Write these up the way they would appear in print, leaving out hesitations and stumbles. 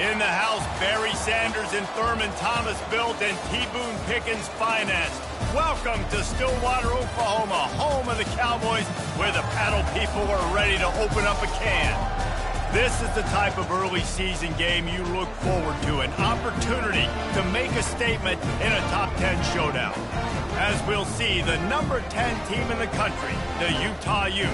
In the house, Barry Sanders and Thurman Thomas built and T. Boone Pickens financed. Welcome to Stillwater, Oklahoma, home of the Cowboys, where the paddle people are ready to open up a can. This is the type of early season game you look forward to, an opportunity to make a statement in a top 10 showdown. As we'll see, the number 10 team in the country, the Utah Utes,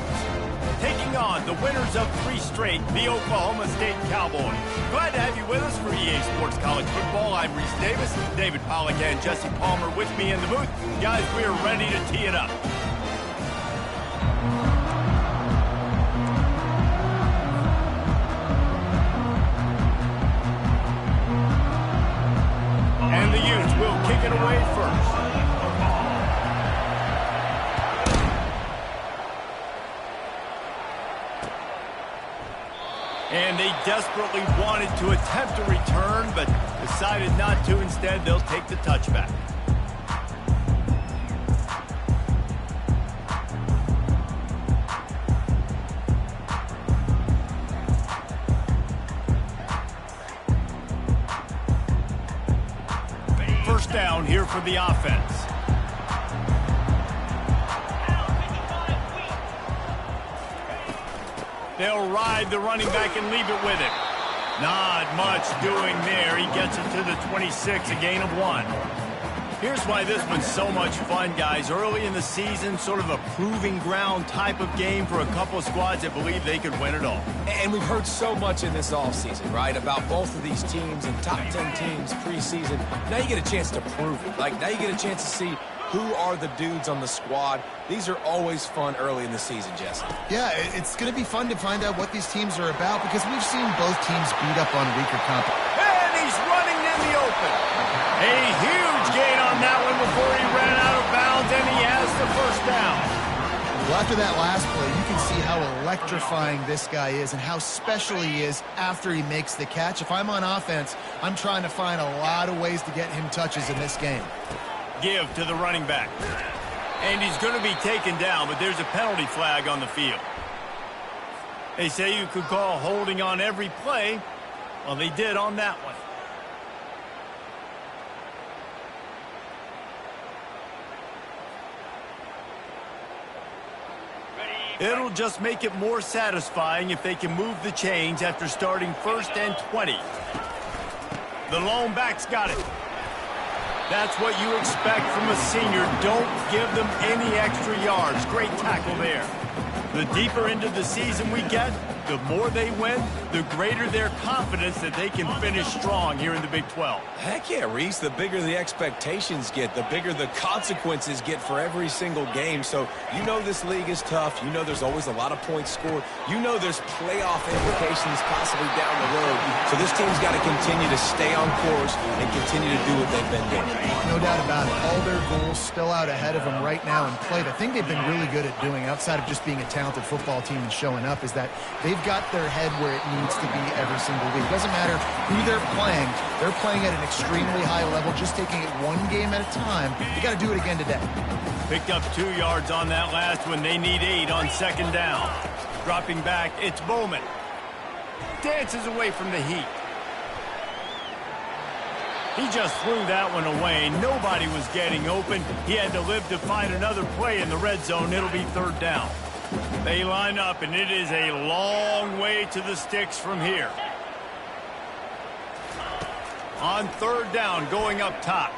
taking on the winners of 3 straight, the Oklahoma State Cowboys. Glad to have you with us for EA Sports College Football. I'm Reese Davis, David Pollack and Jesse Palmer with me in the booth. Guys, we are ready to tee it up. And the Utes will kick it away first. And they desperately wanted to attempt a return, but decided not to. Instead, they'll take the touchback. First down here for the offense. They'll ride the running back and leave it with him. Not much doing there. He gets it to the 26, a gain of 1. Here's why this one's so much fun, guys. Early in the season, sort of a proving ground type of game for a couple of squads that believe they could win it all. And we've heard so much in this offseason, right, about both of these teams and top 10 teams preseason. Now you get a chance to prove it. Like, now you get a chance to see who are the dudes on the squad. These are always fun early in the season, Jesse. Yeah, it's going to be fun to find out what these teams are about because we've seen both teams beat up on weaker comp. And he's running in the open. A huge gain on that one before he ran out of bounds, and he has the first down. Well, after that last play, you can see how electrifying this guy is and how special he is after he makes the catch. If I'm on offense, I'm trying to find a lot of ways to get him touches in this game. Give to the running back. And he's going to be taken down, but there's a penalty flag on the field. They say you could call holding on every play. Well, they did on that one. It'll just make it more satisfying if they can move the chains after starting 1st and 20. The lone back's got it. That's what you expect from a senior. Don't give them any extra yards. Great tackle there. The deeper into the season we get, the more they win, the greater their confidence that they can finish strong here in the Big 12. Heck yeah, Reese. The bigger the expectations get, the bigger the consequences get for every single game. So you know this league is tough. You know there's always a lot of points scored. You know there's playoff implications possibly down the road. So this team's got to continue to stay on course and continue to do what they've been doing. No doubt about it. All their goals still out ahead of them right now in play. The thing they've been really good at doing, outside of just being a talented football team and showing up, is that they've got their head where it needs to be every single week. It doesn't matter who they're playing. They're playing at an extremely high level, just taking it one game at a time. You got to do it again today. Picked up 2 yards on that last one. They need 8 on 2nd down. Dropping back, it's Bowman. Dances away from the heat. He just threw that one away. Nobody was getting open. He had to live to find another play in the red zone. It'll be 3rd down. They line up, and it is a long way to the sticks from here. On 3rd down, going up top.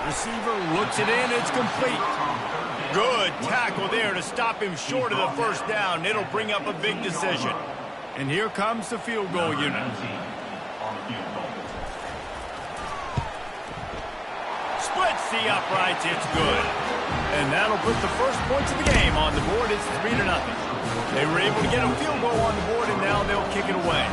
Receiver looks it in. It's complete. Good tackle there to stop him short of the 1st down. It'll bring up a big decision. And here comes the field goal unit. Splits the uprights. It's good. And that'll put the first points of the game on the board. It's 3-0. They were able to get a field goal on the board, and now they'll kick it away.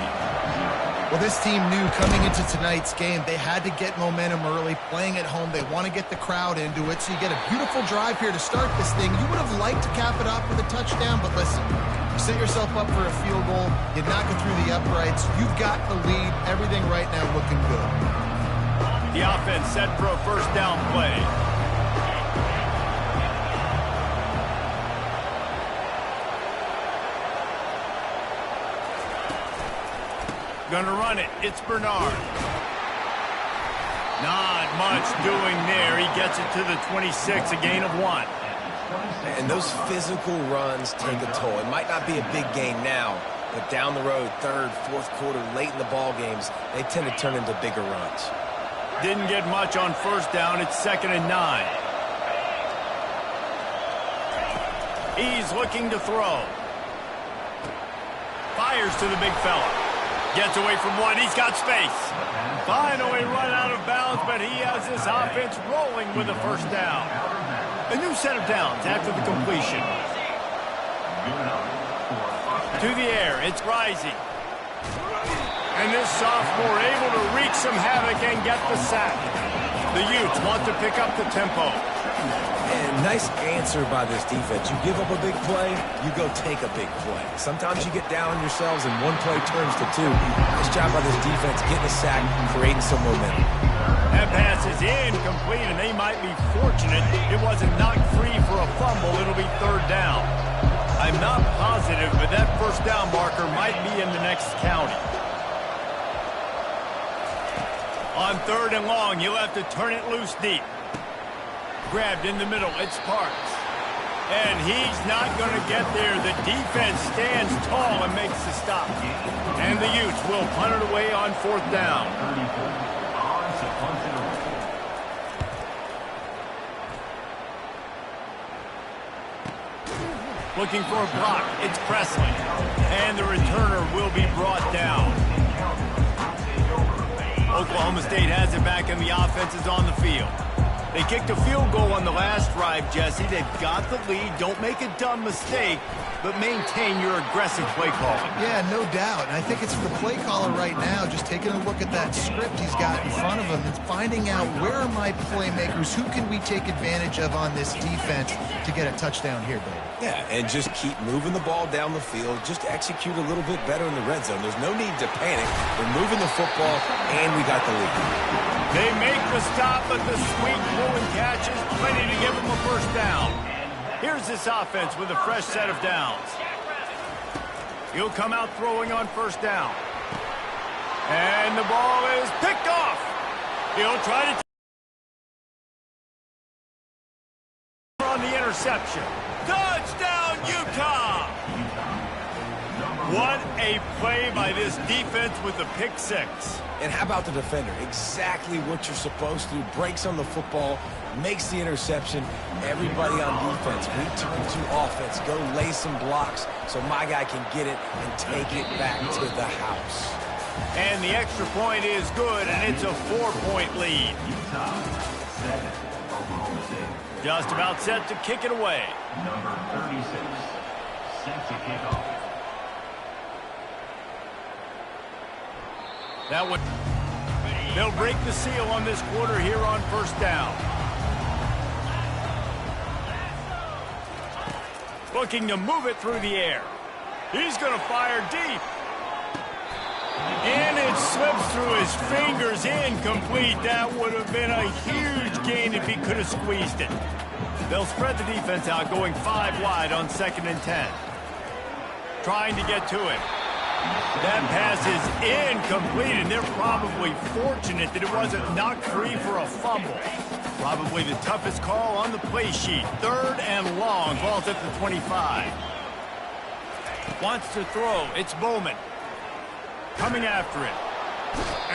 Well, this team knew coming into tonight's game they had to get momentum early. Playing at home, they want to get the crowd into it. So you get a beautiful drive here to start this thing. You would have liked to cap it off with a touchdown, but listen, you set yourself up for a field goal. You knock it through the uprights. You've got the lead. Everything right now looking good. The offense set for a 1st down play. Gonna run it. It's Bernard. Not much doing there. He gets it to the 26, a gain of 1. And those physical runs take a toll. It might not be a big game now, but down the road, third, fourth quarter, late in the ball games, they tend to turn into bigger runs. Didn't get much on first down. It's 2nd and 9. He's looking to throw. Fires to the big fella. Gets away from one. He's got space. Finally run out of bounds, but he has this offense rolling with a first down. A new set of downs after the completion. To the air. It's Rising. And this sophomore able to wreak some havoc and get the sack. The Utes want to pick up the tempo. And nice answer by this defense. You give up a big play, you go take a big play. Sometimes you get down on yourselves and one play turns to 2. Nice job by this defense getting a sack, creating some momentum. That pass is incomplete, and they might be fortunate it wasn't knocked free for a fumble. It'll be 3rd down. I'm not positive, but that first down marker might be in the next county. On 3rd and long, you'll have to turn it loose deep. Grabbed in the middle, it's Parks. And he's not going to get there. The defense stands tall and makes the stop. And the Utes will punt it away on 4th down. Looking for a block, it's Presley. And the returner will be brought down. Oklahoma State has it back and the offense is on the field. They kicked a field goal on the last drive, Jesse. They've got the lead. Don't make a dumb mistake, but maintain your aggressive play calling. Yeah, no doubt. And I think it's the play caller right now just taking a look at that script he's got in front of him and finding out where are my playmakers, who can we take advantage of on this defense to get a touchdown here, Dave. Yeah, and just keep moving the ball down the field. Just execute a little bit better in the red zone. There's no need to panic. We're moving the football, and we got the lead. They make the stop, but the sweet pulling catch is plenty to give them a first down. Here's this offense with a fresh set of downs. He'll come out throwing on first down. And the ball is picked off. He'll try to on the interception. Touchdown, Utah! What a play by this defense with the pick 6. And how about the defender? Exactly what you're supposed to do. Breaks on the football, makes the interception. Everybody on defense, we turn to offense. Go lay some blocks so my guy can get it and take it back to the house. And the extra point is good, and it's a 4-point lead. Just about set to kick it away. Number 36, set to kick off. That one. They'll break the seal on this quarter here on first down. Looking to move it through the air. He's going to fire deep. And it slips through his fingers, incomplete. That would have been a huge gain if he could have squeezed it. They'll spread the defense out, going 5 wide on 2nd and 10. Trying to get to it. That pass is incomplete, and they're probably fortunate that it wasn't knocked free for a fumble. Probably the toughest call on the play sheet. 3rd and long. Ball's at the 25. Wants to throw. It's Bowman. Coming after it.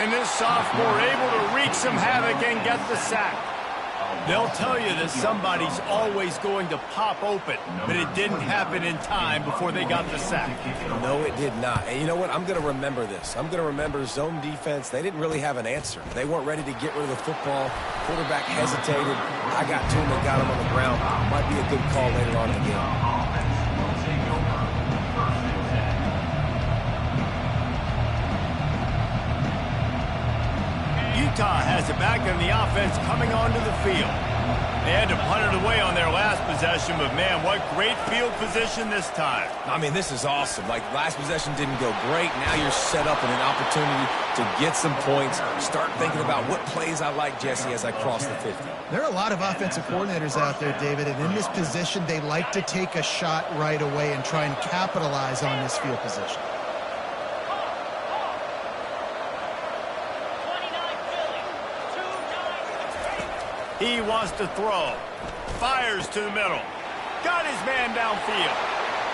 And this sophomore able to wreak some havoc and get the sack. They'll tell you that somebody's always going to pop open, but it didn't happen in time before they got the sack. No, it did not. And you know what? I'm going to remember this. I'm going to remember zone defense. They didn't really have an answer. They weren't ready to get rid of the football. Quarterback hesitated. I got to him and got him on the ground. Might be a good call later on in the game. Utah has it back in the offense coming onto the field. They had to punt it away on their last possession, but man, what great field position this time. I mean, this is awesome. Like, last possession didn't go great. Now you're set up in an opportunity to get some points. Start thinking about what plays I like, Jesse, as I cross the 50. There are a lot of offensive coordinators out there, David, and in this position, they like to take a shot right away and try and capitalize on this field position. He wants to throw. Fires to the middle. Got his man downfield.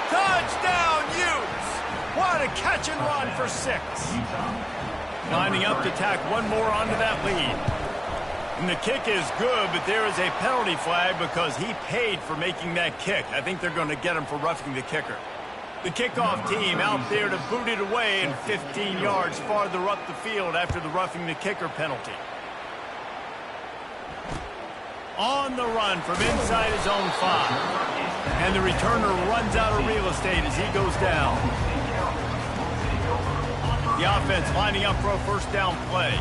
Touchdown, Utes! What a catch and run for 6. Lining up to tack one more onto that lead. And the kick is good, but there is a penalty flag because he paid for making that kick. I think they're going to get him for roughing the kicker. The kickoff team out there to boot it away and 15 yards farther up the field after the roughing the kicker penalty. On the run from inside his own 5. And the returner runs out of real estate as he goes down. The offense lining up for a first down play.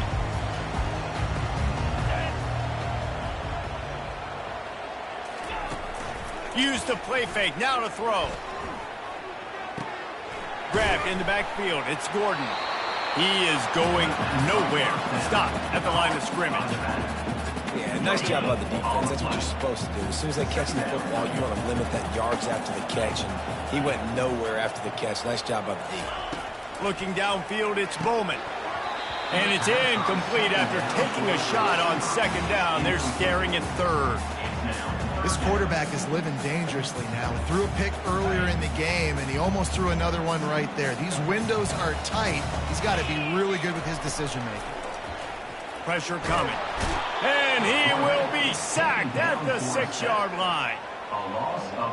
Used the play fake, now to throw. Grabbed in the backfield, it's Gordon. He is going nowhere. Stop at the line of scrimmage. Yeah, nice job by the defense. That's what you're supposed to do. As soon as they catch the football, you want to limit that yards after the catch, and he went nowhere after the catch. Nice job by the D. Looking downfield, it's Bowman. And it's incomplete after taking a shot on second down. They're scaring at third. This quarterback is living dangerously now. He threw a pick earlier in the game, and he almost threw another one right there. These windows are tight. He's got to be really good with his decision-making. Pressure coming. And he will be sacked at the 6-yard line.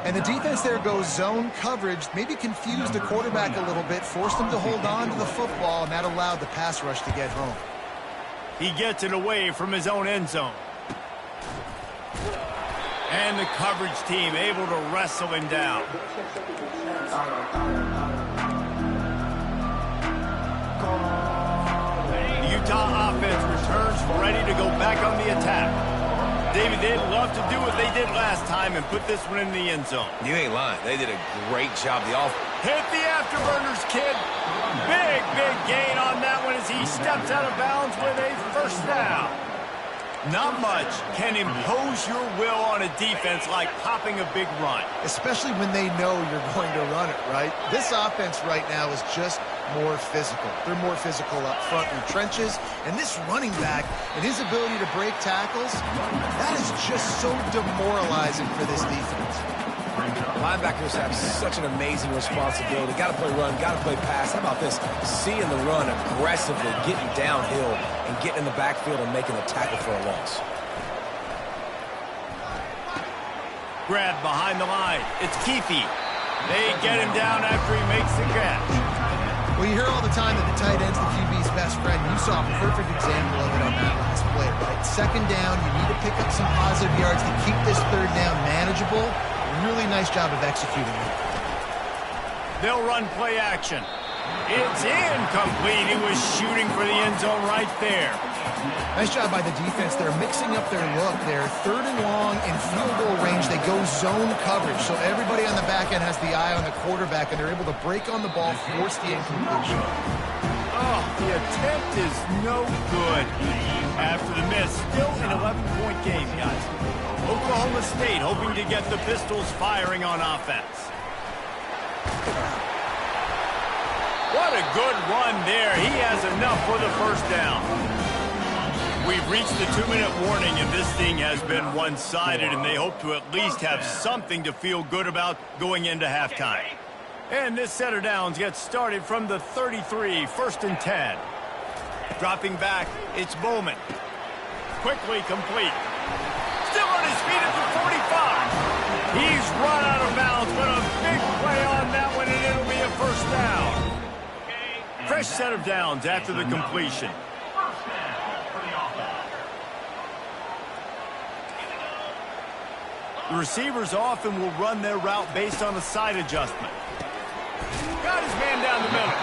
And the defense there goes zone coverage, maybe confused the quarterback a little bit, forced him to hold on to the football, and that allowed the pass rush to get home. He gets it away from his own end zone. And the coverage team able to wrestle him down. The Utah offense returns ready to go back on the attack. David, they'd love to do what they did last time and put this one in the end zone. You ain't lying. They did a great job. The offense hit the afterburners, kid. Big gain on that one as he steps out of bounds with a first down. Not much can impose your will on a defense like popping a big run. Especially when they know you're going to run it, right? This offense right now is just more physical. They're more physical up front in the trenches. And this running back and his ability to break tackles, that is just so demoralizing for this defense. Linebackers have such an amazing responsibility. Got to play run, got to play pass. How about this? Seeing the run aggressively, getting downhill, and getting in the backfield and making a tackle for a loss. Grabbed behind the line. It's Keefe. They get him down after he makes the catch. Well, you hear all the time that the tight end's the QB's best friend. You saw a perfect example of it on that last play, right? Second down, you need to pick up some positive yards to keep this third down manageable. Really nice job of executing it. They'll run play action. It's incomplete. He was shooting for the end zone right there. Nice job by the defense. They're mixing up their look. They're third and long in field goal range. They go zone coverage. So everybody on the back end has the eye on the quarterback, and they're able to break on the ball, force the incompletion. Oh, the attempt is no good. After the miss, still an 11-point game, guys. Oklahoma State hoping to get the Pistols firing on offense. What a good run there. He has enough for the first down. We've reached the 2-minute warning, and this thing has been one-sided, and they hope to at least have something to feel good about going into halftime. And this set of downs gets started from the 33, 1st and 10. Dropping back, it's Bowman. Quickly complete. Still on his feet at the 45. He's run out of bounds, but a big play on that one, and it'll be a first down. Fresh set of downs after the completion. The receivers often will run their route based on a side adjustment. Got his man down the middle.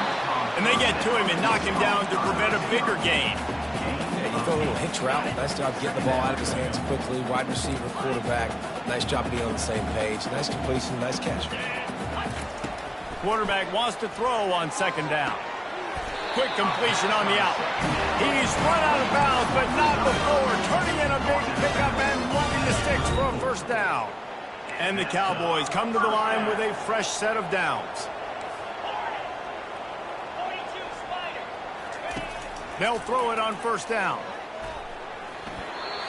And they get to him and knock him down to prevent a bigger gain. Yeah, you throw a little hitch route. Nice job getting the ball out of his hands quickly. Wide receiver, quarterback. Nice job being on the same page. Nice completion, nice catch. Quarterback wants to throw on second down. Quick completion on the out. He's run out of bounds, but not before. Turning in a big pickup and moving the sticks for a first down. And the Cowboys come to the line with a fresh set of downs. They'll throw it on first down.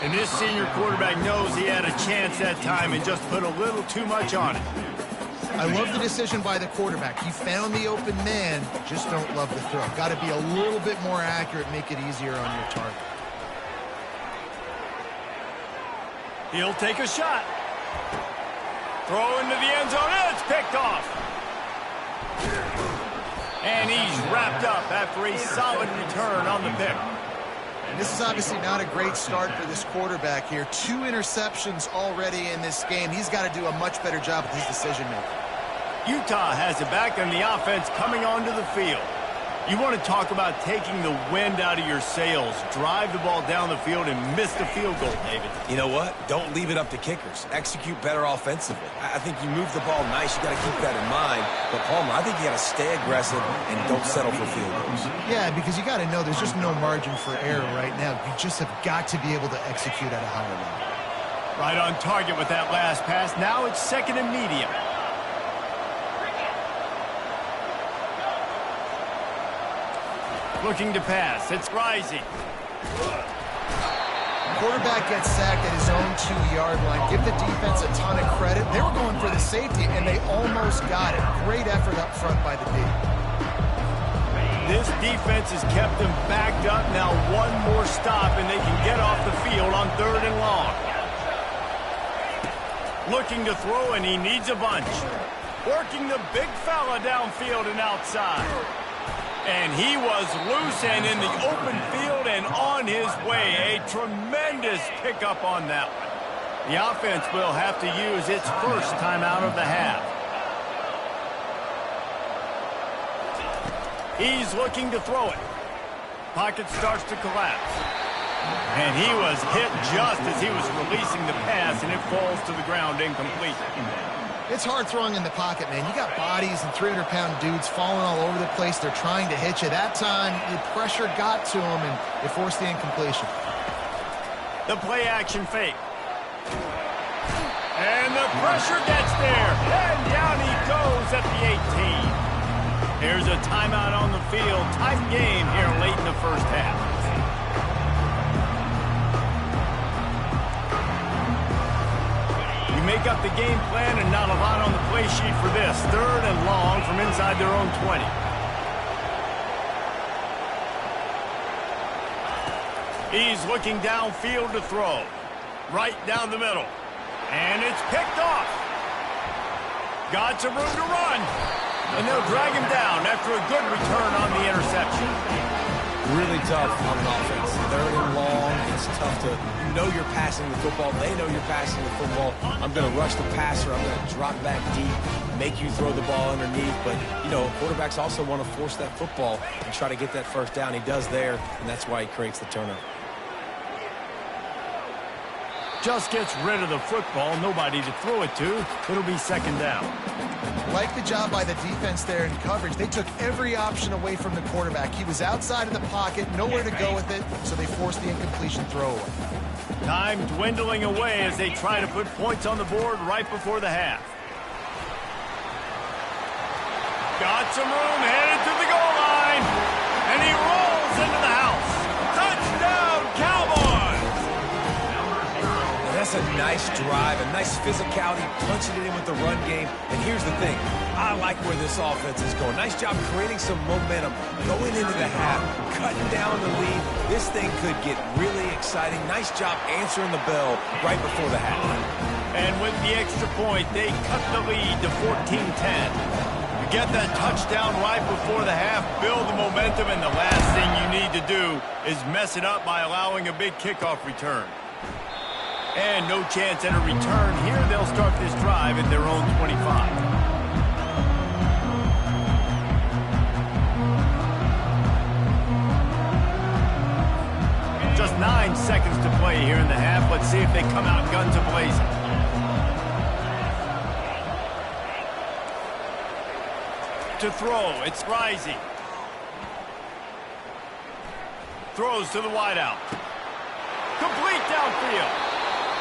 And this senior quarterback knows he had a chance that time and just put a little too much on it. I love the decision by the quarterback. He found the open man, just don't love the throw. Got to be a little bit more accurate, make it easier on your target. He'll take a shot. Throw into the end zone. It's picked off. And he's wrapped up after a solid return on the pick. And this is obviously not a great start for this quarterback here. 2 interceptions already in this game. He's got to do a much better job with his decision-making. Utah has it back and the offense coming onto the field. You want to talk about taking the wind out of your sails. Drive the ball down the field and miss the field goal, David. You know what? Don't leave it up to kickers. Execute better offensively. I think you move the ball nice. You got to keep that in mind. But, Palmer, I think you got to stay aggressive and don't settle for field goals. Yeah, because you got to know there's just no margin for error right now. You just have got to be able to execute at a higher level. Right on target with that last pass. Now it's second and medium. Looking to pass. It's Rising. Quarterback gets sacked at his own 2-yard line. Give the defense a ton of credit. They were going for the safety, and they almost got it. Great effort up front by the D. This defense has kept them backed up. Now one more stop, and they can get off the field on 3rd and long. Looking to throw, and he needs a bunch. Working the big fella downfield and outside. And he was loose and in the open field and on his way. A tremendous pickup on that one. The offense will have to use its first timeout of the half. He's looking to throw it. Pocket starts to collapse. And he was hit just as he was releasing the pass, and it falls to the ground incomplete. It's hard throwing in the pocket, man. You got bodies and 300-pound dudes falling all over the place. They're trying to hit you. That time, the pressure got to him, and it forced the incompletion. The play-action fake. And the pressure gets there. And down he goes at the 18. Here's a timeout on the field. Tight game here late in the first half. Make up the game plan and not a lot on the play sheet for this. 3rd and long from inside their own 20. He's looking downfield to throw. Right down the middle. And it's picked off. Got some room to run. And they'll drag him down after a good return on the interception. Really tough on an offense. 3rd and long. It's tough to, you know you're passing the football. They know you're passing the football. I'm going to rush the passer. I'm going to drop back deep, make you throw the ball underneath. But, you know, quarterbacks also want to force that football and try to get that first down. He does there, and that's why he creates the turnover. Just gets rid of the football. Nobody to throw it to. It'll be 2nd down. Like the job by the defense there in coverage. They took every option away from the quarterback. He was outside of the pocket, nowhere to go with it, so they forced the incompletion throwaway. Time dwindling away as they try to put points on the board right before the half. Got some room, headed to the goal line, and he rolls into the house. Touchdown, Cowboys! That's a nice drive, a nice physicality, punching it in with the run game. And here's the thing. I like where this offense is going. Nice job creating some momentum, going into the half, cutting down the lead. This thing could get really exciting. Nice job answering the bell right before the half. And with the extra point, they cut the lead to 14-10. You get that touchdown right before the half, build the momentum, and the last thing you need to do is mess it up by allowing a big kickoff return. And no chance at a return here. They'll start this drive at their own 25. Just 9 seconds to play here in the half. Let's see if they come out guns a-blazing. To throw, it's Rising. Throws to the wideout. Complete downfield.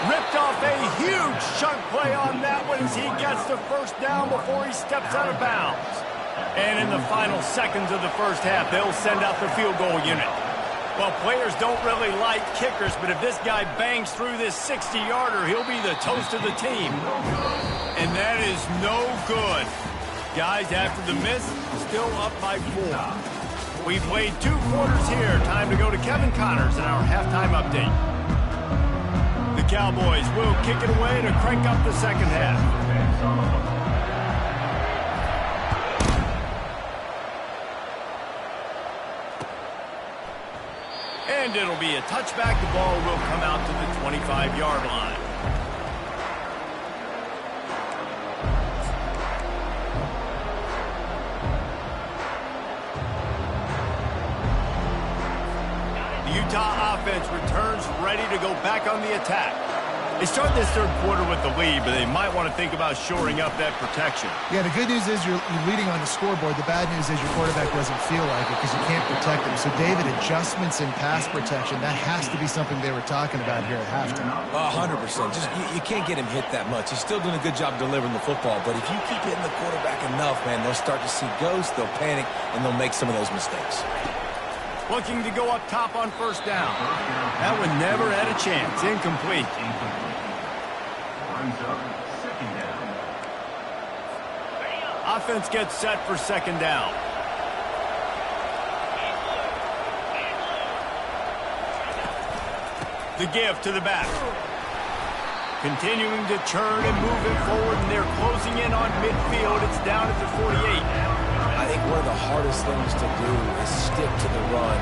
Ripped off a huge chunk play on that one as he gets the first down before he steps out of bounds. And in the final seconds of the first half, they'll send out the field goal unit. Well, players don't really like kickers, but if this guy bangs through this 60-yarder, he'll be the toast of the team. And that is no good. Guys, after the miss, still up by 4. We've played 2 quarters here. Time to go to Kevin Connors in our halftime update. The Cowboys will kick it away to crank up the second half. And it'll be a touchback. The ball will come out to the 25-yard line. The Utah offense returns ready to go back on the attack. They start this third quarter with the lead, but they might want to think about shoring up that protection. Yeah, the good news is you're leading on the scoreboard. The bad news is your quarterback doesn't feel like it because you can't protect him. So, David, adjustments in pass protection, that has to be something they were talking about here at halftime. 100%. Just you can't get him hit that much. He's still doing a good job delivering the football, but if you keep hitting the quarterback enough, man, they'll start to see ghosts, they'll panic, and they'll make some of those mistakes. Looking to go up top on first down. That one never had a chance. Incomplete. Offense gets set for second down. The give to the back. Continuing to turn and move it forward, and they're closing in on midfield. It's down at the 48. I think one of the hardest things to do is stick to the run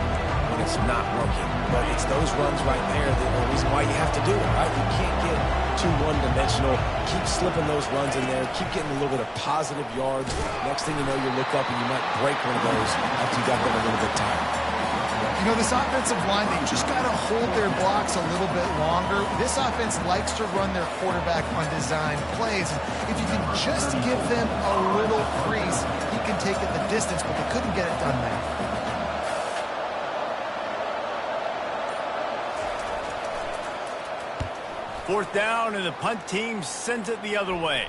when it's not working. But it's those runs right there that are the reason why you have to do it, right? You can't get too one-dimensional. Keep slipping those runs in there. Keep getting a little bit of positive yards. Next thing you know, you look up and you might break one of those after you got them a little bit tired. You know, this offensive line, they just got to hold their blocks a little bit longer. This offense likes to run their quarterback on design plays. And if you can just give them a little crease, he can take it the distance, but they couldn't get it done there. Fourth down, and the punt team sends it the other way.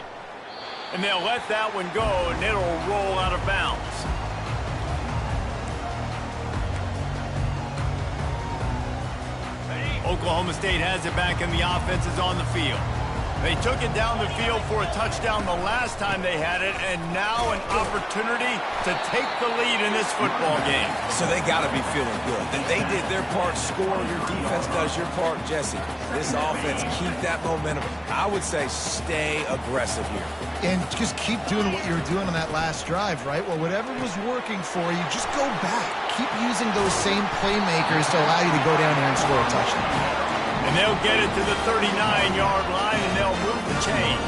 And they'll let that one go, and it'll roll out of bounds. Oklahoma State has it back, and the offense is on the field. They took it down the field for a touchdown the last time they had it, and now an opportunity to take the lead in this football game. So they got to be feeling good. They did their part, score. Your defense does your part, Jesse. This offense, keep that momentum. I would say stay aggressive here. And just keep doing what you were doing on that last drive, right? Well, whatever was working for you, just go back. Keep using those same playmakers to allow you to go down here and score a touchdown. And they'll get it to the 39-yard line, and they'll move the chains.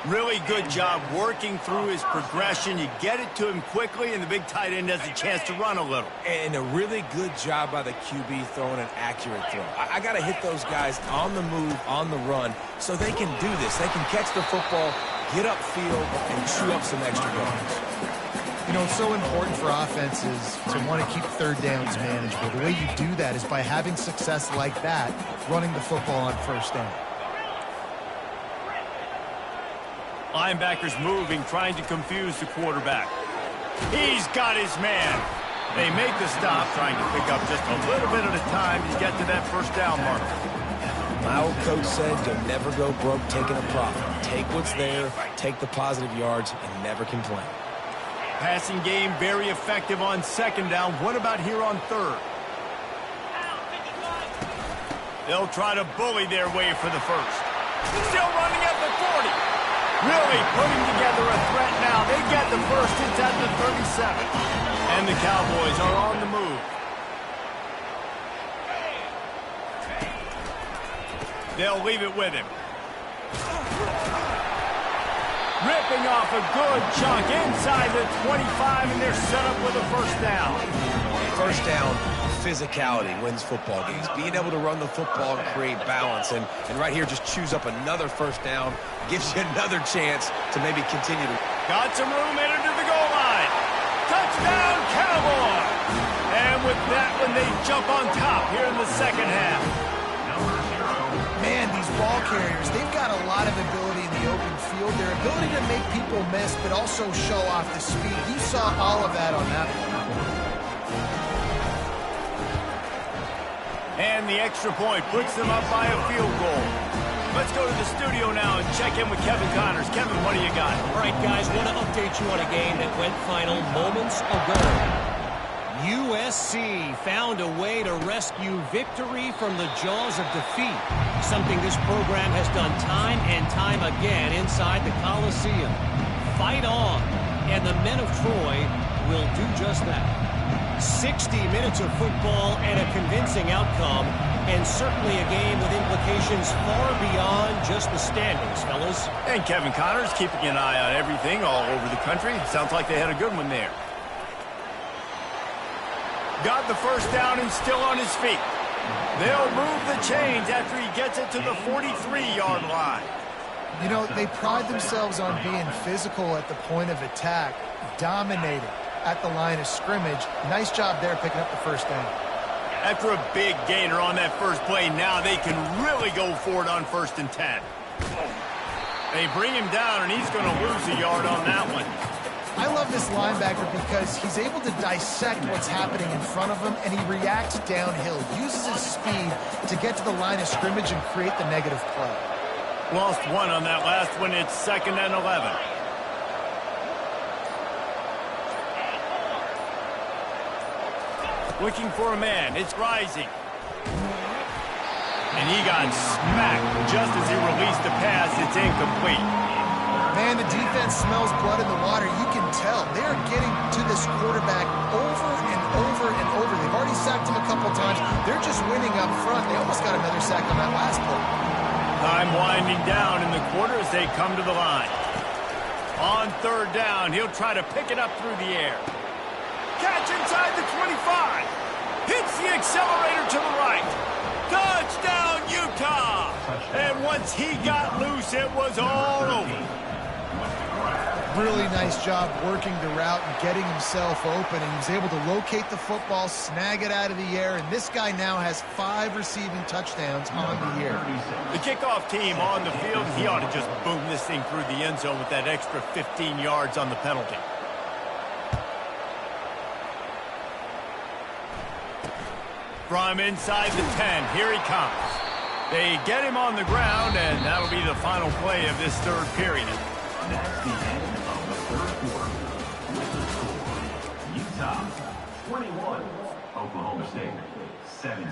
Really good job working through his progression. You get it to him quickly, and the big tight end has a chance to run a little. And a really good job by the QB throwing an accurate throw. I got to hit those guys on the move, on the run, so they can do this. They can catch the football, get upfield, and chew up some extra yards. You know, it's so important for offenses to want to keep third downs manageable. The way you do that is by having success like that, running the football on first down. Linebackers moving, trying to confuse the quarterback. He's got his man. They make the stop, trying to pick up just a little bit at a time to get to that first down marker. My old coach said you'll never go broke taking a profit. Take what's there, take the positive yards, and never complain. Passing game very effective on second down. What about here on third? They'll try to bully their way for the first. Still running at the 40. Really putting together a threat now. They get the first. It's at the 37. And the Cowboys are on the move. They'll leave it with him. Ripping off a good chunk inside the 25, and they're set up with a first down. First down, physicality wins football games. Being able to run the football and create balance. And right here, just choose up another first down. Gives you another chance to maybe continue to... Got some room headed to the goal line. Touchdown, Cowboys! And with that one, they jump on top here in the second half. Man, these ball carriers, they've got a lot of ability in the open field. Their ability to make people miss, but also show off the speed. You saw all of that on that one. And the extra point puts them up by a field goal. Let's go to the studio now and check in with Kevin Connors. Kevin, what do you got? All right, guys, want to update you on a game that went final moments ago. USC found a way to rescue victory from the jaws of defeat, something this program has done time and time again inside the Coliseum. Fight on, and the men of Troy will do just that. 60 minutes of football and a convincing outcome, and certainly a game with implications far beyond just the standings, fellas. And Kevin Connors keeping an eye on everything all over the country. Sounds like they had a good one there. Got the first down and still on his feet. They'll move the chains after he gets it to the 43-yard line. You know, they pride themselves on being physical at the point of attack, dominating at the line of scrimmage. Nice job there picking up the first down. After a big gainer on that first play, now they can really go for it on 1st and 10. They bring him down, and he's going to lose a yard on that one. I love this linebacker because he's able to dissect what's happening in front of him, and he reacts downhill, uses his speed to get to the line of scrimmage and create the negative play. Lost one on that last one. It's 2nd and 11. Looking for a man. It's Rising. And he got smacked just as he released the pass. It's incomplete. Man, the defense smells blood in the water. You can tell. They're getting to this quarterback over and over and over. They've already sacked him a couple times. They're just winning up front. They almost got another sack on that last play. Time winding down in the quarter as they come to the line. On 3rd down, he'll try to pick it up through the air. Catch inside the 25. Hits the accelerator to the right. Touchdown, Utah! And once he got loose, it was all over. Really nice job working the route and getting himself open, and he was able to locate the football, snag it out of the air, and this guy now has 5 receiving touchdowns on the year. The kickoff team on the field, he ought to just boom this thing through the end zone with that extra 15 yards on the penalty. From inside the 10, here he comes. They get him on the ground, and that'll be the final play of this 3rd period. That's the end of the 3rd quarter. Utah, 21. Oklahoma State, 17.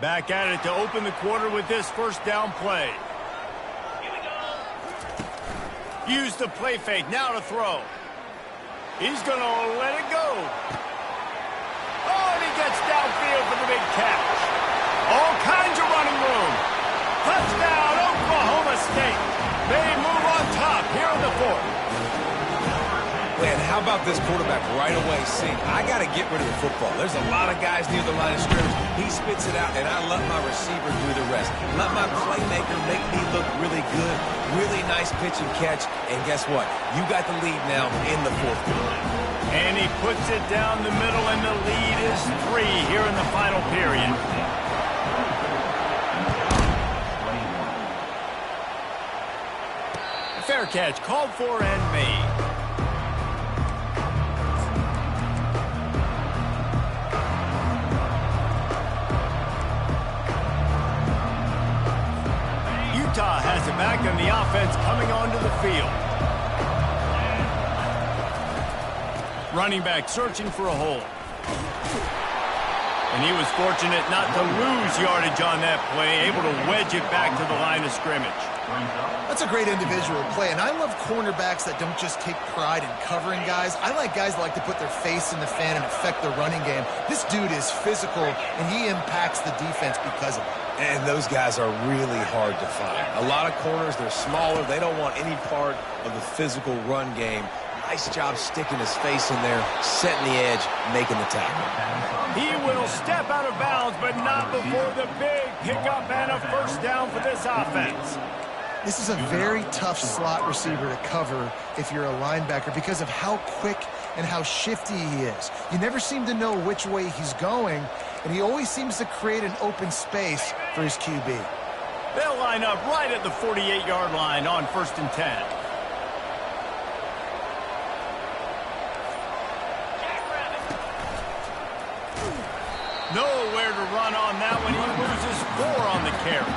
Back at it to open the quarter with this 1st down play. Use the play fake, now to throw. He's going to let it go. Oh, and he gets downfield for the big catch. All kinds of running room. Touchdown, Oklahoma State. They move on top here in the 4th. Man, how about this quarterback right away saying, I got to get rid of the football. There's a lot of guys near the line of scrimmage. He spits it out, and I let my receiver do the rest. Let my playmaker make me look really good. Really nice pitch and catch. And guess what? You got the lead now in the 4th quarter. And he puts it down the middle, and the lead is 3 here in the final period. Fair catch, called for and made. Utah has it back, and the offense coming onto the field. Running back searching for a hole. And he was fortunate not to lose yardage on that play, able to wedge it back to the line of scrimmage. That's a great individual play, and I love cornerbacks that don't just take pride in covering guys. I like guys that like to put their face in the fan and affect the running game. This dude is physical, and he impacts the defense because of it. And those guys are really hard to find. A lot of corners, they're smaller. They don't want any part of the physical run game. Nice job sticking his face in there, setting the edge, making the tackle. He will step out of bounds, but not before the big pickup and a 1st down for this offense. This is a very tough slot receiver to cover if you're a linebacker because of how quick and how shifty he is. You never seem to know which way he's going, and he always seems to create an open space for his QB. They'll line up right at the 48-yard line on 1st and 10. Nowhere to run on that one. He loses 4 on the carry.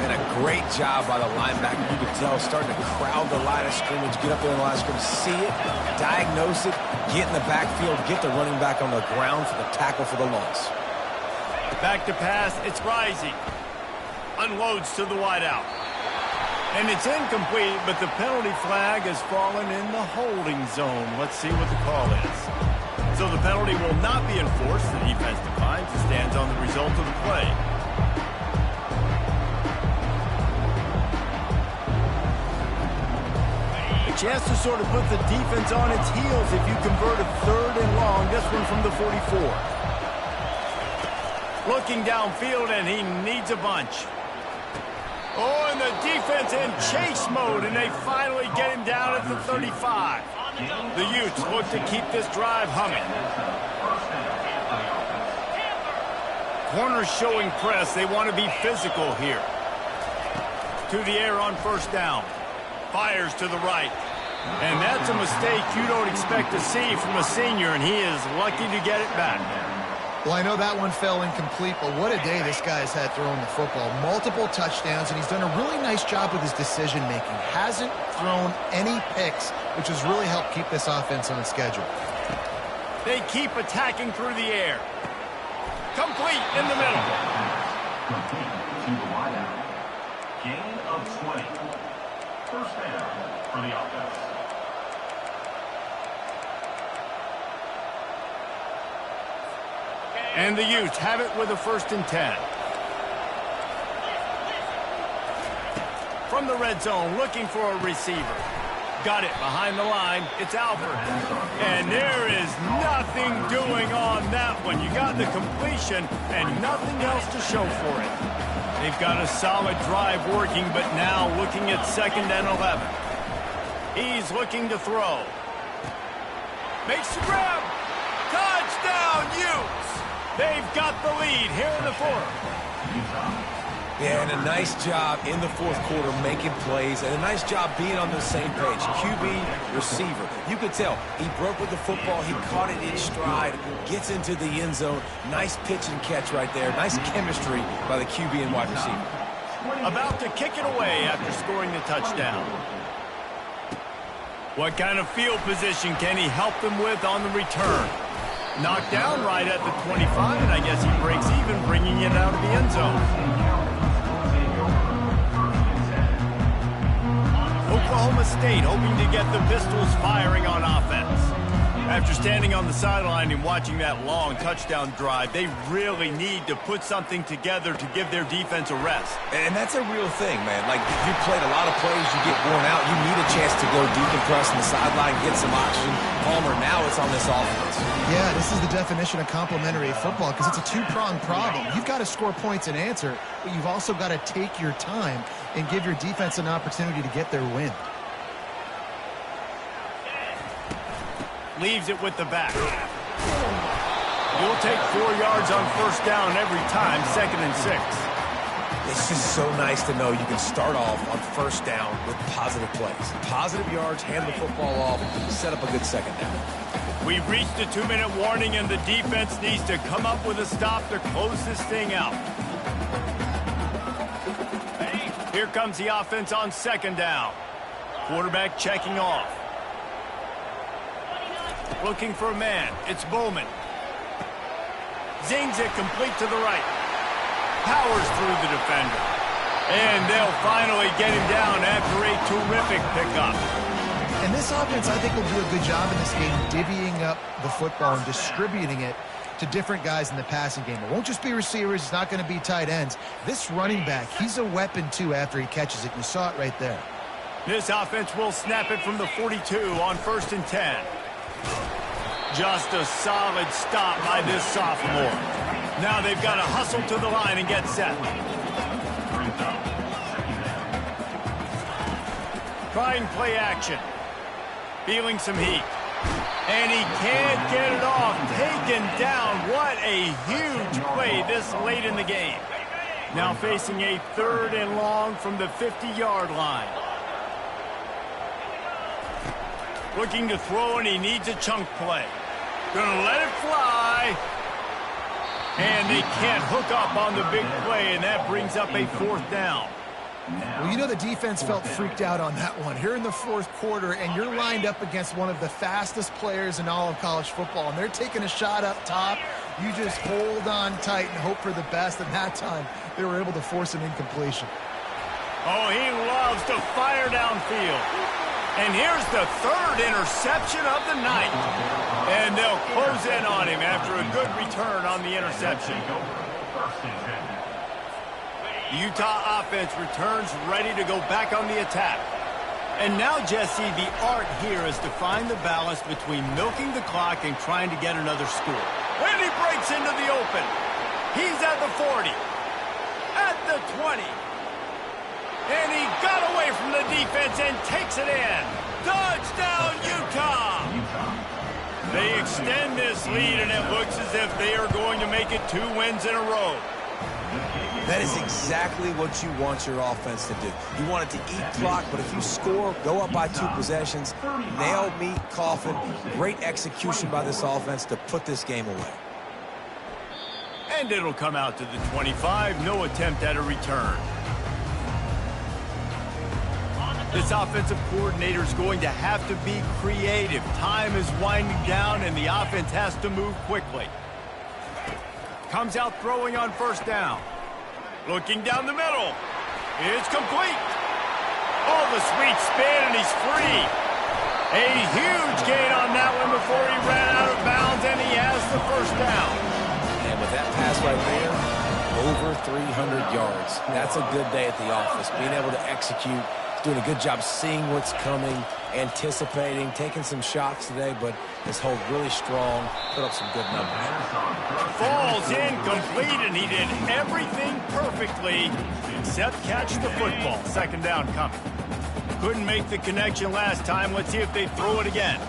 And a great job by the linebacker. You could tell, starting to crowd the line of scrimmage, get up there in the line of scrimmage, see it, diagnose it, get in the backfield, get the running back on the ground for the tackle for the loss. Back to pass, it's Rising. Unloads to the wideout. And it's incomplete, but the penalty flag has fallen in the holding zone. Let's see what the call is. So the penalty will not be enforced. The defense declines and stands on the result of the play. A chance to sort of put the defense on its heels if you convert a 3rd and long. This one from the 44. Looking downfield, and he needs a bunch. Oh, and the defense in chase mode, and they finally get him down at the 35. The Utes look to keep this drive humming. Corners showing press. They want to be physical here. To the air on 1st down. Fires to the right. And that's a mistake you don't expect to see from a senior, and he is lucky to get it back. Well, I know that one fell incomplete, but what a day this guy's had throwing the football. Multiple touchdowns, and he's done a really nice job with his decision-making. Hasn't thrown any picks, which has really helped keep this offense on schedule. They keep attacking through the air. Complete in the middle. Complete to the wideout. Gain of 20. 1st down for the offense. And the Utes have it with a 1st and 10. From the red zone, looking for a receiver. Got it behind the line. It's Alford. And there is nothing doing on that one. You got the completion and nothing else to show for it. They've got a solid drive working, but now looking at 2nd and 11. He's looking to throw. Makes the grab. Touchdown, Utes! They've got the lead here in the 4th. Yeah, and a nice job in the 4th quarter making plays, and a nice job being on the same page. QB, receiver. You could tell he broke with the football. He caught it in stride, gets into the end zone. Nice pitch and catch right there. Nice chemistry by the QB and wide receiver. About to kick it away after scoring the touchdown. What kind of field position can he help them with on the return? Knocked down right at the 25, and I guess he breaks even, bringing it out of the end zone. Oklahoma State hoping to get the Pistols firing on offense. After standing on the sideline and watching that long touchdown drive, they really need to put something together to give their defense a rest. And that's a real thing, man. Like, you played a lot of plays, you get worn out, you need a chance to go decompress on the sideline, get some oxygen. Palmer, now it's on this offense. Yeah, this is the definition of complementary football because it's a 2-pronged problem. You've got to score points and answer, but you've also got to take your time and give your defense an opportunity to get their win. Leaves it with the back. You'll take 4 yards on 1st down every time, 2nd and 6. It's just so nice to know you can start off on 1st down with positive plays. Positive yards, hand the football off, set up a good 2nd down. We've reached a 2-minute warning, and the defense needs to come up with a stop to close this thing out. Here comes the offense on 2nd down. Quarterback checking off. Looking for a man. It's Bowman. Zings it complete to the right. Powers through the defender. And they'll finally get him down after a terrific pickup. And this offense, I think, will do a good job in this game divvying up the football and distributing it to different guys in the passing game. It won't just be receivers. It's not going to be tight ends. This running back, he's a weapon, too, after he catches it. You saw it right there. This offense will snap it from the 42 on 1st and 10. Just a solid stop by this sophomore. Now they've got to hustle to the line and get set. Trying play action. Feeling some heat. And he can't get it off. Taken down. What a huge play this late in the game. Now facing a 3rd and long from the 50-yard line. Looking to throw, and he needs a chunk play. Gonna let it fly. And they can't hook up on the big play, and that brings up a 4th down. Well, you know the defense felt freaked out on that one. Here in the 4th quarter, and you're lined up against one of the fastest players in all of college football, and they're taking a shot up top. You just hold on tight and hope for the best, and that time they were able to force an incompletion. Oh, he loves to fire downfield. And here's the 3rd interception of the night. And they'll close in on him after a good return on the interception. The Utah offense returns ready to go back on the attack. And now, Jesse, the art here is to find the balance between milking the clock and trying to get another score. And he breaks into the open. He's at the 40. At the 20. And he got away from the defense and takes it in. Touchdown, Utah! They extend this lead, and it looks as if they are going to make it 2 wins in a row. That is exactly what you want your offense to do. You want it to eat clock, but if you score, go up by 2 possessions, nail, meet, coffin. Great execution by this offense to put this game away. And it'll come out to the 25. No attempt at a return. This offensive coordinator is going to have to be creative. Time is winding down, and the offense has to move quickly. Comes out throwing on 1st down. Looking down the middle. It's complete. Oh, the sweet spin, and he's free. A huge gain on that one before he ran out of bounds, and he has the 1st down. And with that pass right there, over 300 yards. That's a good day at the office. Being able to execute, doing a good job seeing what's coming, anticipating, taking some shots today, but his hold really strong, put up some good numbers. Falls incomplete, and he did everything perfectly except catch the football. 2nd down coming. Couldn't make the connection last time. Let's see if they throw it again.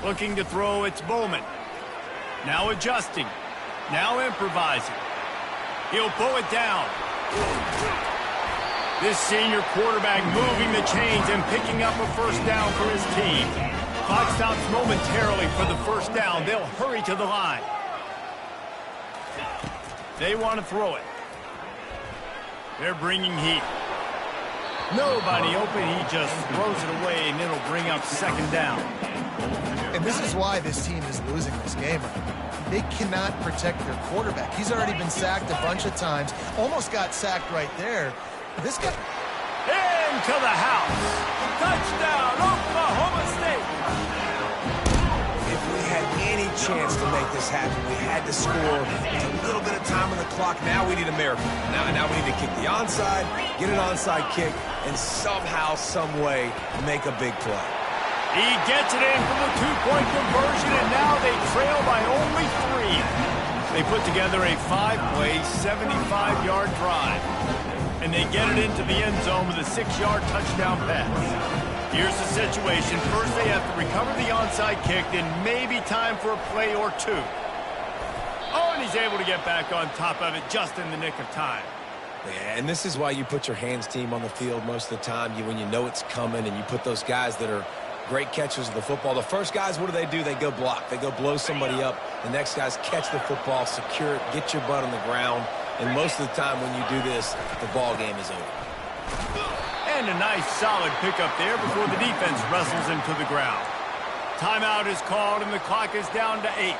Looking to throw, it's Bowman. Now adjusting. Now improvising. He'll pull it down. This senior quarterback moving the chains and picking up a 1st down for his team. Clock stops momentarily for the 1st down. They'll hurry to the line. They want to throw it. They're bringing heat. Nobody open. He just throws it away, and it'll bring up 2nd down. And this is why this team is losing this game. They cannot protect their quarterback. He's already been sacked a bunch of times. Almost got sacked right there. This guy... Into the house. Touchdown, Oklahoma State. If we had any chance to make this happen, we had to score. It's a little bit of time on the clock. Now we need a miracle. Now we need to kick the onside, get an onside kick, and somehow, some way, make a big play. He gets it in for the 2-point conversion, and now they trail by only 3. They put together a 5-play, 75-yard drive. And they get it into the end zone with a 6-yard touchdown pass. Here's the situation. First, they have to recover the onside kick, then maybe time for a play or 2. Oh, and he's able to get back on top of it just in the nick of time. Yeah, and this is why you put your hands team on the field most of the time. When you know it's coming, and you put those guys that are great catchers of the football. The first guys, what do? They go block. They go blow somebody up. The next guys catch the football, secure it, get your butt on the ground. And most of the time when you do this, the ball game is over. And a nice solid pickup there before the defense wrestles him to the ground. Timeout is called, and the clock is down to 8.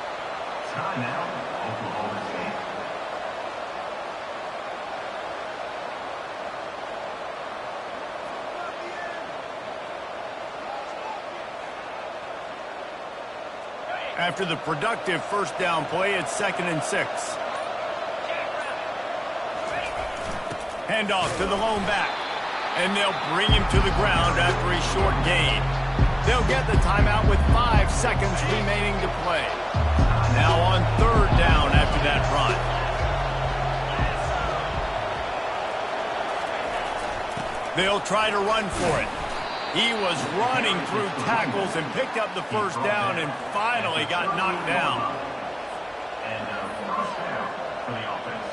Timeout, Oklahoma State. After the productive 1st down play, it's 2nd and 6. Handoff to the lone back. And they'll bring him to the ground after a short gain. They'll get the timeout with 5 seconds remaining to play. Now on 3rd down after that run. They'll try to run for it. He was running through tackles and picked up the 1st down and finally got knocked down. And 1st down for the offense.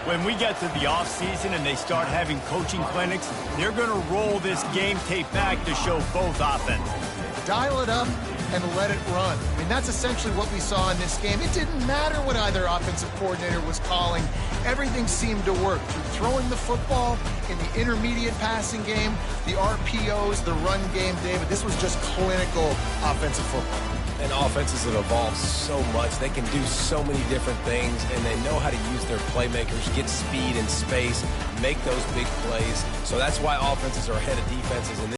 When we get to the offseason and they start having coaching clinics, they're going to roll this game tape back to show both offenses. Dial it up, and let it run. I mean, that's essentially what we saw in this game. It didn't matter what either offensive coordinator was calling. Everything seemed to work. Through throwing the football, in the intermediate passing game, the RPOs, the run game, David, this was just clinical offensive football. And offenses have evolved so much. They can do so many different things, and they know how to use their playmakers, get speed and space, make those big plays. So that's why offenses are ahead of defenses in this